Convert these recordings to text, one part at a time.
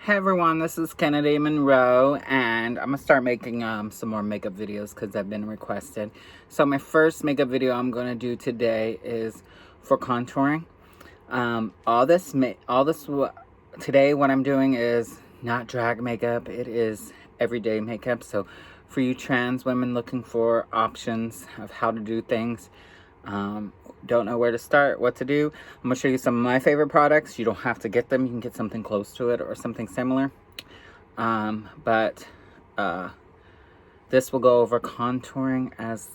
Hey everyone, this is Kennedy Monroe, and I'm gonna start making some more makeup videos because they've been requested. So my first makeup video I'm gonna do today is for contouring. Today what I'm doing is not drag makeup, it is everyday makeup. So for you trans women looking for options of how to do things, don't know where to start, what to do, I'm gonna show you some of my favorite products. You don't have to get them, you can get something close to it or something similar. This will go over contouring as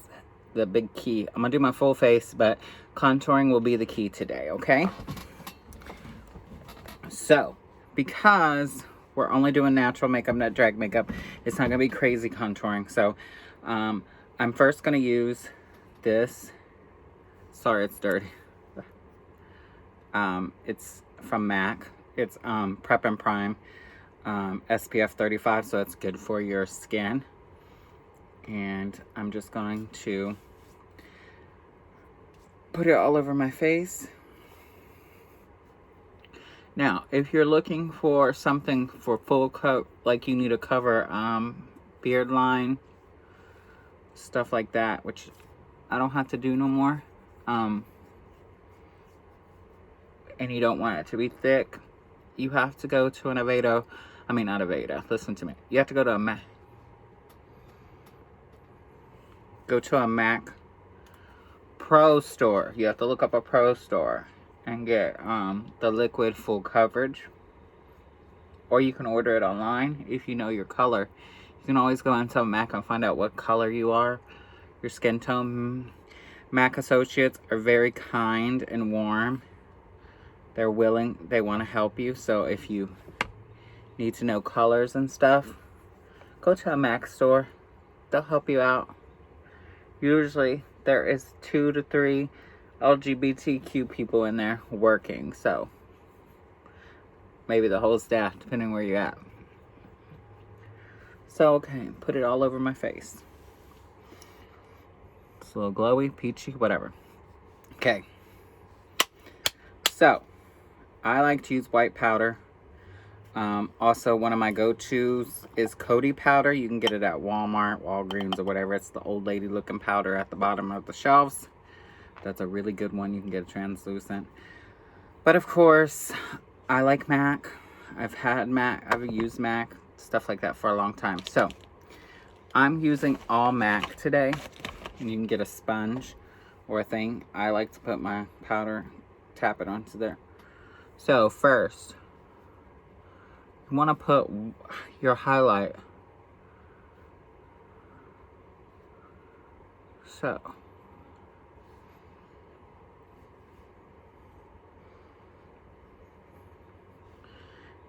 the big key. I'm gonna do my full face, but contouring will be the key today, okay? So, because we're only doing natural makeup, not drag makeup, it's not gonna be crazy contouring. So, I'm first gonna use this. Sorry, it's dirty. It's from MAC. It's Prep and Prime, SPF 35, so it's good for your skin. And I'm just going to put it all over my face. Now, if you're looking for something for full coat, like you need to cover beard line, stuff like that, which I don't have to do no more, and you don't want it to be thick, you have to go to an Aveda. I mean, not Aveda, listen to me. You have to go to a MAC. Go to a MAC Pro store. You have to look up a Pro store and get the liquid full coverage. Or you can order it online if you know your color. You can always go into a MAC and find out what color you are, your skin tone. MAC associates are very kind and warm. They're willing, they want to help you. So if you need to know colors and stuff, go to a MAC store. They'll help you out. Usually there is 2 to 3 LGBTQ people in there working, so maybe the whole staff, depending where you're at. So, okay, put it all over my face. It's a little glowy, peachy, whatever. Okay. So, I like to use white powder. Also, one of my go-tos is Coty powder. You can get it at Walmart, Walgreens, or whatever. It's the old lady looking powder at the bottom of the shelves. That's a really good one. You can get it translucent. But of course, I like MAC. I've used MAC, stuff like that for a long time. So, I'm using all MAC today. And you can get a sponge or a thing. I like to put my powder, tap it onto there. So, first, you want to put your highlight. So,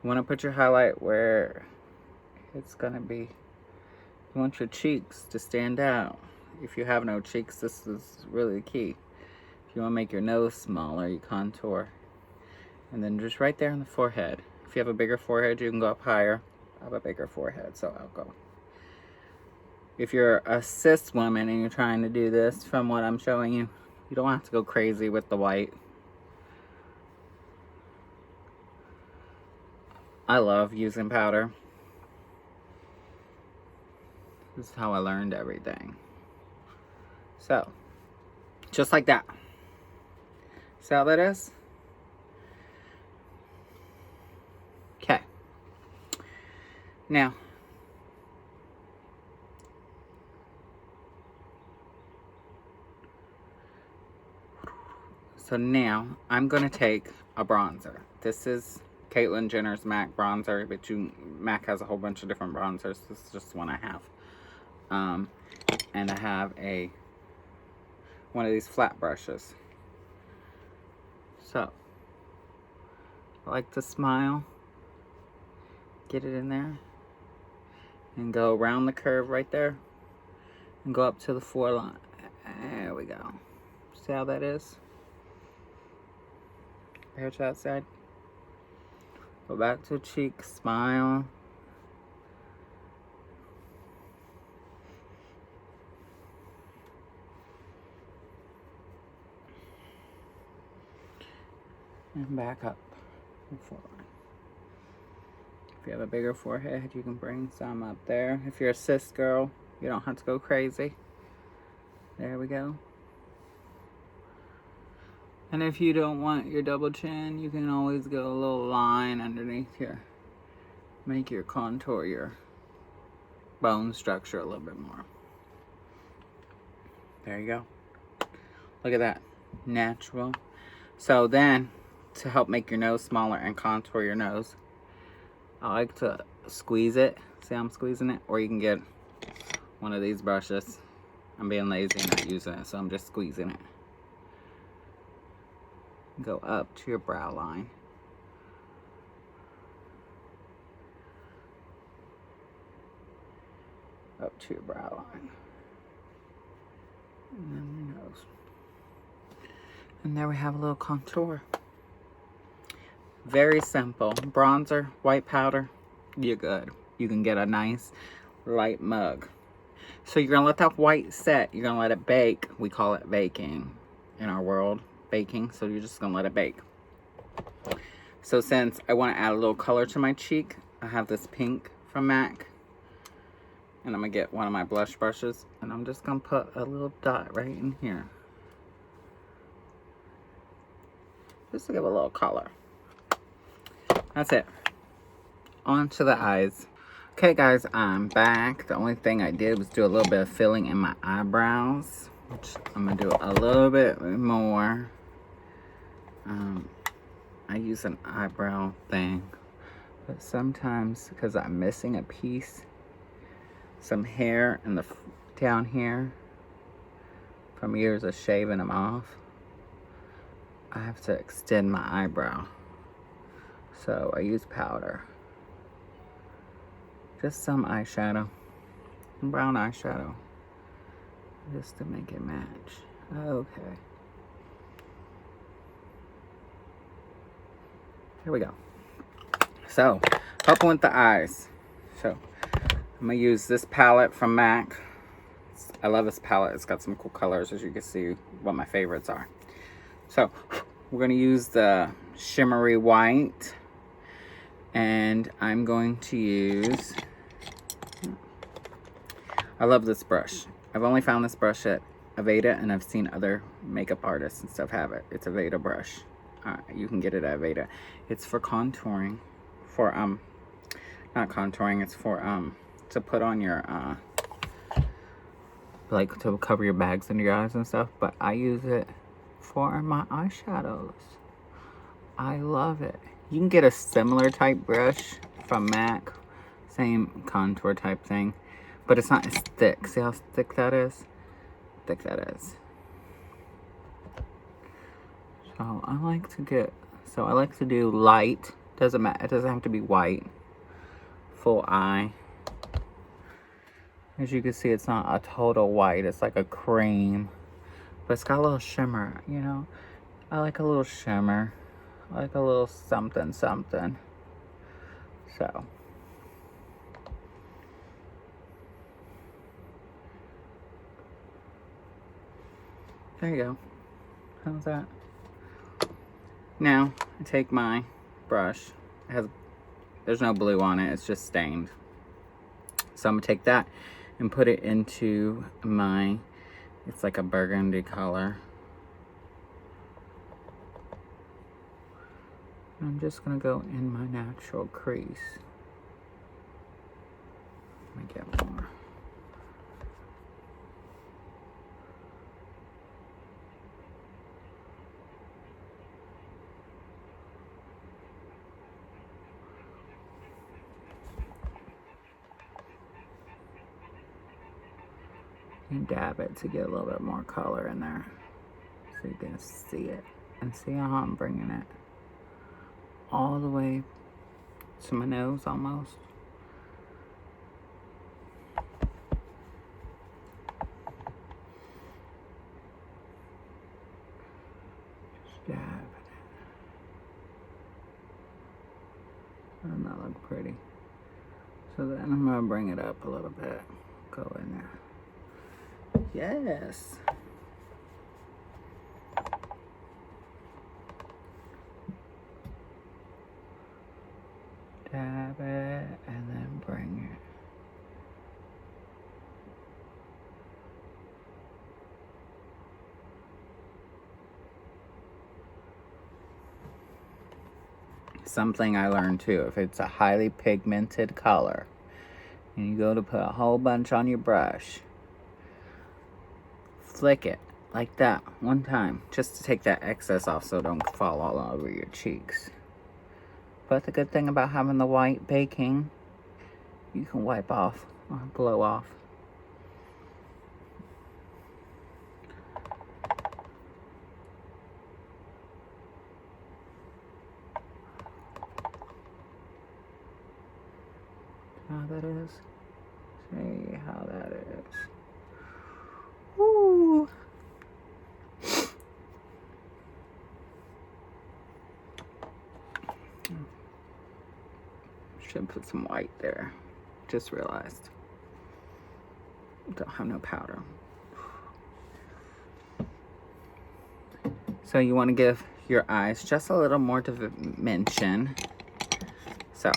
you want to put your highlight where it's going to be. You want your cheeks to stand out. If you have no cheeks, this is really key. If you want to make your nose smaller, you contour. And then just right there on the forehead. If you have a bigger forehead, you can go up higher. I have a bigger forehead, so I'll go. If you're a cis woman and you're trying to do this, from what I'm showing you, you don't have to go crazy with the white. I love using powder. This is how I learned everything. So, just like that. See how that is? Okay. Now, so now I'm going to take a bronzer. This is Caitlyn Jenner's MAC bronzer, but MAC has a whole bunch of different bronzers. This is just one I have. And I have one of these flat brushes. So, I like to smile, get it in there, and go around the curve right there, and go up to the foreline. There we go. See how that is? Hair to that side. Go back to the cheek, smile. And back up. If you have a bigger forehead, you can bring some up there. If you're a cis girl, you don't have to go crazy. There we go. And if you don't want your double chin, you can always go a little line underneath here. Make your contour, your bone structure a little bit more. There you go. Look at that. Natural. So then, to help make your nose smaller and contour your nose, I like to squeeze it. See how I'm squeezing it? Or you can get one of these brushes. I'm being lazy and not using it, so I'm just squeezing it. Go up to your brow line. Up to your brow line. And then your nose. And there we have a little contour. Very simple. Bronzer, white powder, you're good. You can get a nice light mug. So you're gonna let that white set. You're gonna let it bake. We call it baking in our world. Baking. So you're just gonna let it bake. So since I want to add a little color to my cheek, I have this pink from MAC. And I'm gonna get one of my blush brushes. And I'm just gonna put a little dot right in here. Just to give a little color. That's it. On to the eyes. Okay guys, I'm back. The only thing I did was do a little bit of filling in my eyebrows, which I'm gonna do a little bit more. I use an eyebrow thing, but sometimes because I'm missing a piece, some hair in the down here from years of shaving them off, I have to extend my eyebrow. So I use powder. Just some eyeshadow, brown eyeshadow, just to make it match. Okay. Here we go. So, helping with the eyes. So, I'm gonna use this palette from MAC. I love this palette. It's got some cool colors, as you can see what my favorites are. So, we're gonna use the shimmery white. And I'm going to use, I love this brush. I've only found this brush at Aveda, and I've seen other makeup artists and stuff have it. It's a Aveda brush. You can get it at Aveda. It's for contouring, for not contouring. It's for to put on your like to cover your bags under your eyes and stuff. But I use it for my eyeshadows. I love it. You can get a similar type brush from MAC, same contour type thing, but it's not as thick. See how thick that is? Thick that is. So I like to do light. Doesn't matter. It doesn't have to be white. Full eye. As you can see, it's not a total white. It's like a cream, but it's got a little shimmer. You know, I like a little shimmer. Like a little something something. So there you go. How's that? Now I take my brush. There's no blue on it, it's just stained. So I'm gonna take that and put it into my, it's like a burgundy color. I'm just gonna go in my natural crease. Let me get more. And dab it to get a little bit more color in there, so you can see it and see how I'm bringing it all the way to my nose almost. Just dab it. Doesn't that look pretty? So then I'm gonna bring it up a little bit. Go in there. Yes. Dab it and then bring it. Something I learned too, if it's a highly pigmented color and you go to put a whole bunch on your brush, flick it like that one time just to take that excess off so it don't fall all over your cheeks. But the good thing about having the white baking, you can wipe off or blow off. How that is. See how that is. Woo! Should put some white there. Just realized. Don't have no powder. So you want to give your eyes just a little more dimension. So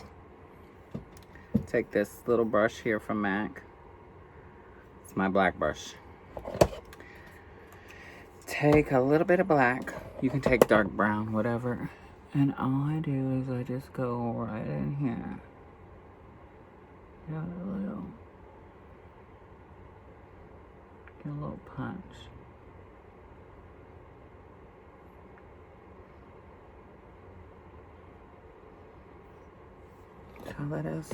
take this little brush here from MAC. It's my black brush. Take a little bit of black. You can take dark brown, whatever. And all I do is I just go right in here. Get a little punch. See how that is?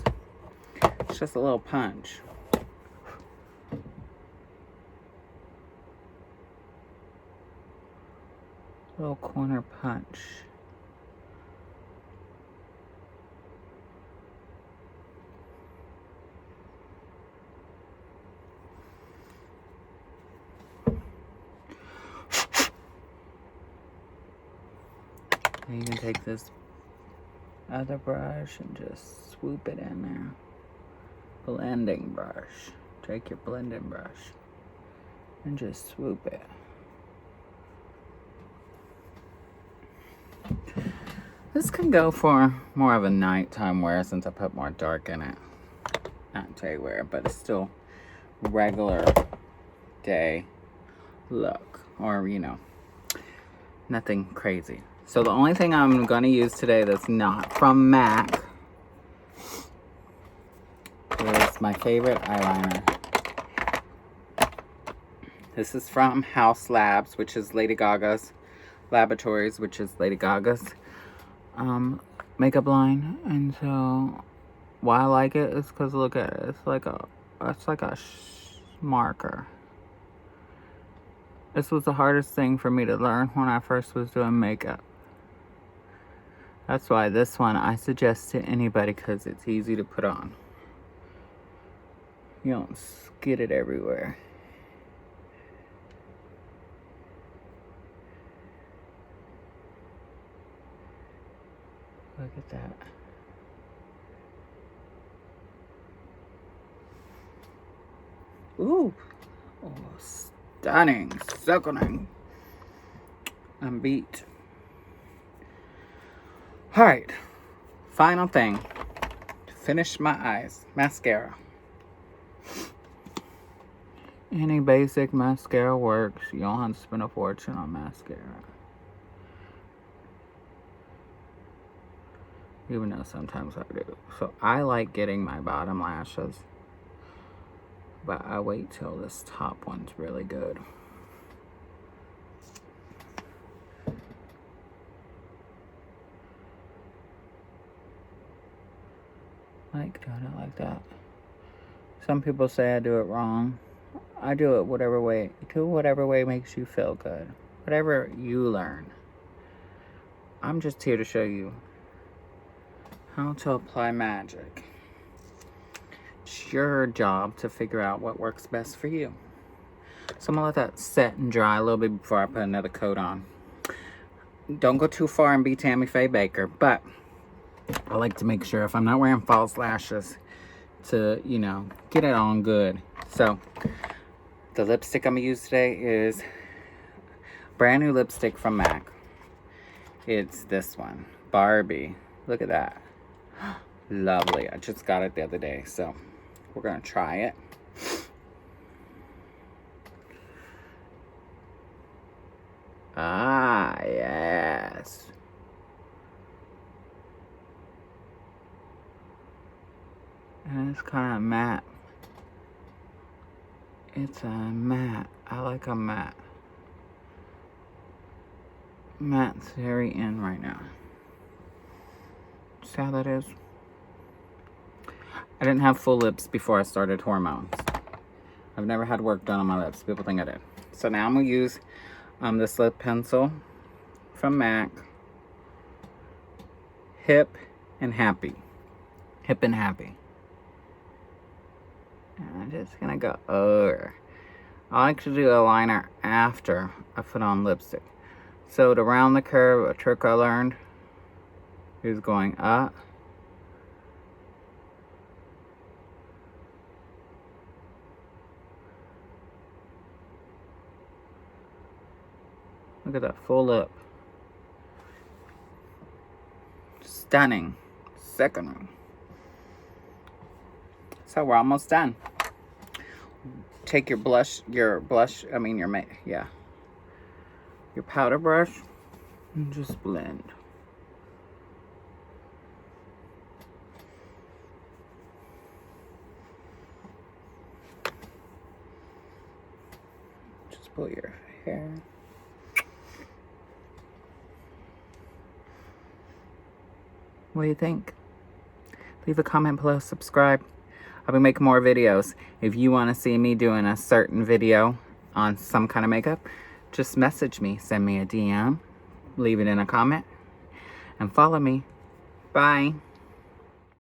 It's just a little punch. Little corner punch. And you can take this other brush and just swoop it in there. Blending brush. Take your blending brush and just swoop it. This can go for more of a nighttime wear since I put more dark in it. Not day wear, but it's still regular day look. Or, you know, nothing crazy. So the only thing I'm going to use today that's not from MAC is my favorite eyeliner. This is from Haus Labs, which is Lady Gaga's Laboratories, which is Lady Gaga's makeup line. And so why I like it is because look at it. It's like a marker. This was the hardest thing for me to learn when I first was doing makeup. That's why this one I suggest to anybody, because it's easy to put on. You don't get it everywhere. Look at that. Ooh. Oh, stunning. Sickening. I'm beat. Alright. Final thing. To finish my eyes. Mascara. Any basic mascara works. You don't have to spend a fortune on mascara. Even though sometimes I do. So I like getting my bottom lashes, but I wait till this top one's really good. Like doing it like that. Some people say I do it wrong. I do it whatever way makes you feel good. Whatever you learn. I'm just here to show you how to apply magic. It's your job to figure out what works best for you. So I'm gonna let that set and dry a little bit before I put another coat on. Don't go too far and be Tammy Faye Baker, but I like to make sure if I'm not wearing false lashes to, you know, get it on good. So the lipstick I'm gonna use today is brand new lipstick from MAC. It's this one, Barbie. Look at that. lovely. I just got it the other day, so we're gonna try it. Ah, yes. And it's kind of matte. It's a matte. I like a matte. Matte's very in right now. See how that is? I didn't have full lips before I started hormones. I've never had work done on my lips. People think I did. So now I'm going to use this lip pencil from MAC. Hip and Happy. Hip and Happy. And I'm just going to go over. I like to do a liner after I put on lipstick. So to round the curve, a trick I learned is going up. Look at that full lip. Stunning. Sickening. So we're almost done. Take your your powder brush and just blend. Just pull your hair. What do you think? Leave a comment below, subscribe. I'll be making more videos. If you want to see me doing a certain video on some kind of makeup, just message me, send me a DM, leave it in a comment, and follow me. Bye.